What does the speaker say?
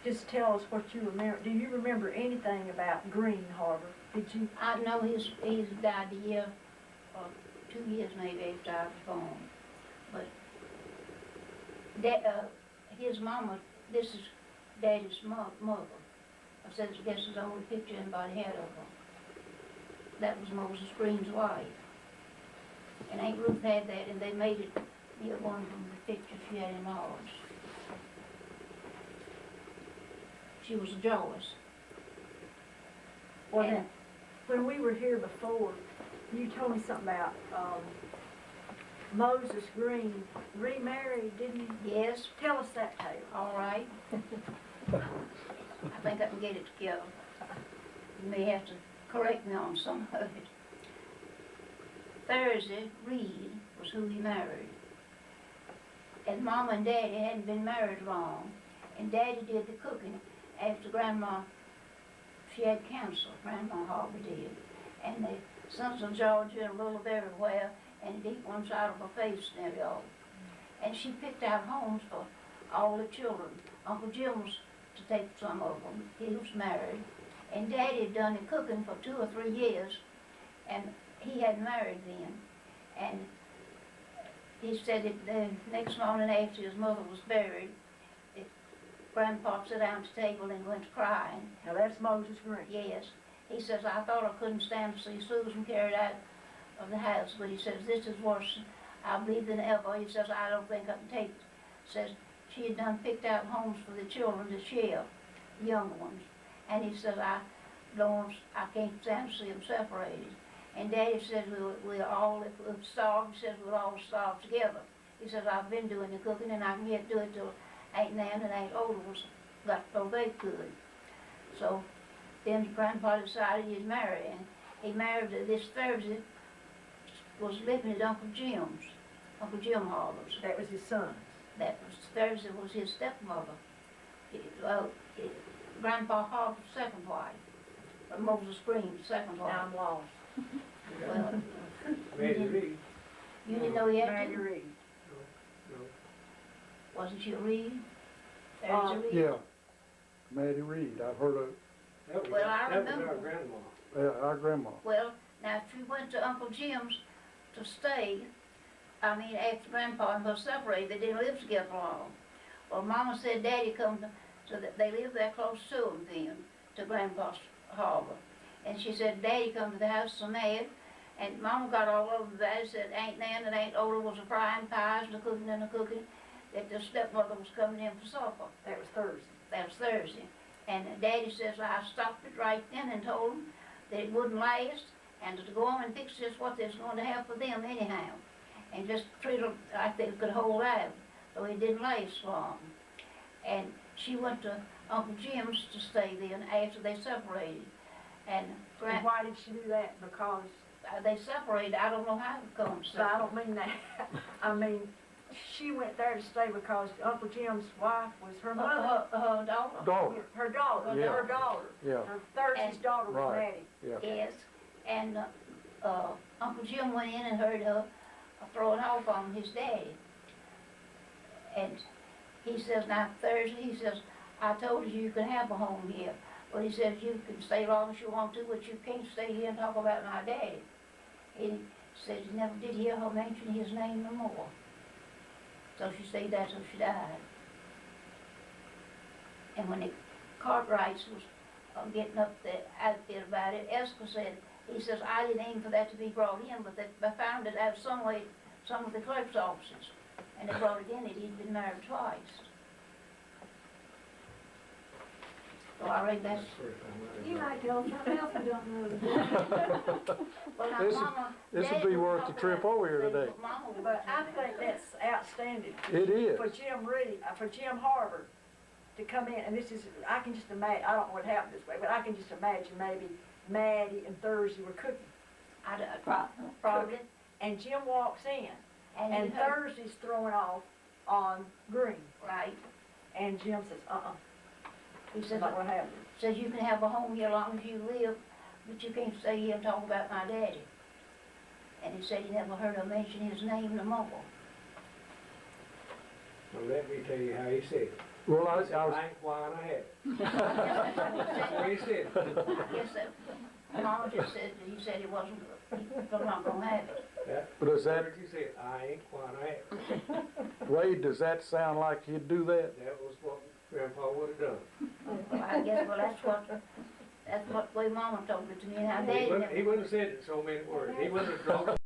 just tell us what you remember. Do you remember anything about Green Harbour? Did you? I know he's died a year, or 2 years maybe after I was born. But his mama, this is Daddy's mother. I said, I guess it's the only picture anybody had of her. That was Moses Green's wife. And Aunt Ruth had that, and they made it near one from the picture she had in ours. She was a Joyce. Well, then, when we were here before, you told me something about Moses Green remarried, didn't you? Yes. Tell us that tale. All right. I think I can get it together. You may have to correct me on some of it. Thursday, Reed was who he married. And Mama and Daddy hadn't been married long. And Daddy did the cooking after Grandma, she had cancer, Grandma Harbour did. And the sons of Georgia and a little of everywhere, and deep one side of her face nearly all. And she picked out homes for all the children. Uncle Jim was to take some of them. He was married. And Daddy had done the cooking for 2 or 3 years, and he hadn't married then. And he said that the next morning after his mother was buried, Grandpa sat down at the table and went crying. Now that's Moses Green. Yes. He says, I thought I couldn't stand to see Susan carried out of the house, but he says, this is worse, I believe, than ever. He says, I don't think I can take it. Says, she had done picked out homes for the children to share, young ones. And he says, I can't stand to see them separated. And Daddy says, we're all, if we're starved, he says, we'll all starve together. He says, I've been doing the cooking, and I can yet do it till Aunt Nan and Aunt Oda got so they could. So then Grandpa decided he'd marry, and he married this Thursday, was living at Uncle Jim's, Uncle Jim Harbour's. That was his son. That was Thursday was his stepmother. Grandpa Harbour's second wife, Moses Green's second wife. Now I'm lost. Well, Maggie Reed. you didn't know he had Maggie two? Reed. Wasn't she Reed? There's a Reed. Yeah, Maddie Reed, I've heard of, That was, Well, I that was remember. our grandma. our grandma. Well, now if she went to Uncle Jim's to stay, I mean, after Grandpa and her separated, they didn't live together long. Well, Mama said Daddy come to, so that they lived there close to him then, to Grandpa's Harbour. And she said Daddy come to the house so mad, and Mama got all over that. Said Aunt Nan and Aunt Oda was a frying pies and the cooking, that the stepmother was coming in for supper. That was Thursday. That was Thursday. And Daddy says, I stopped it right then and told them that it wouldn't last, and to go on and fix just what they was going to have for them anyhow. And just treat them like they could hold out, so it didn't last long. And she went to Uncle Jim's to stay then after they separated. And Why did she do that? Because they separated, I don't know how it comes. so I don't mean that. I mean, she went there to stay because Uncle Jim's wife was her mother. Her daughter. Daughter, Her daughter. Yeah. Her daughter. yeah, Her Thursday's daughter was Right. Maddie. yeah. Yes. And Uncle Jim went in and heard her throwing off on his daddy. And he says, now Thursday, he says, I told you you could have a home here. But he says, you can stay as long as you want to, but you can't stay here and talk about my daddy. He says he never did hear her mention his name no more. So she stayed there till she died. And when the Cartwrights was getting up the outfit about it, Esco said, he says, I didn't aim for that to be brought in, but they found it out some way, some of the clerk's offices. And they brought it in that he'd been married twice. So I reckon that's... You might tell something else we don't know. Well, now, This Mama, would Daddy be was worth the talking trip about over here things, today. but Mama was- But I think that's outstanding. It is. For Jim Reed, for Jim Harbour to come in, and this is, I can just imagine, I don't know what happened this way, but I can just imagine maybe Maddie and Thursday were cooking. Probably. And Jim walks in, And and he heard, Thursday's throwing off on Green. right, And Jim says, he that's says, not what happened. says you can have a home here as long as you live, but you can't stay here and talk about my daddy. And he said he never heard her mention his name no more. Well, let me tell you how he said it. Well, He said, I was, I ain't why I have it. That's what he said. Yes, sir. Mama just said, he said he wasn't, he's not gonna have it. That's but does the that, words he said, I ain't why I have it. Wade, does that sound like he'd do that? That was what Grandpa would have done. Well, I guess, well, that's what way Mama told it to me, and how Daddy He never. wouldn't have said it in so many words. He wouldn't have drawn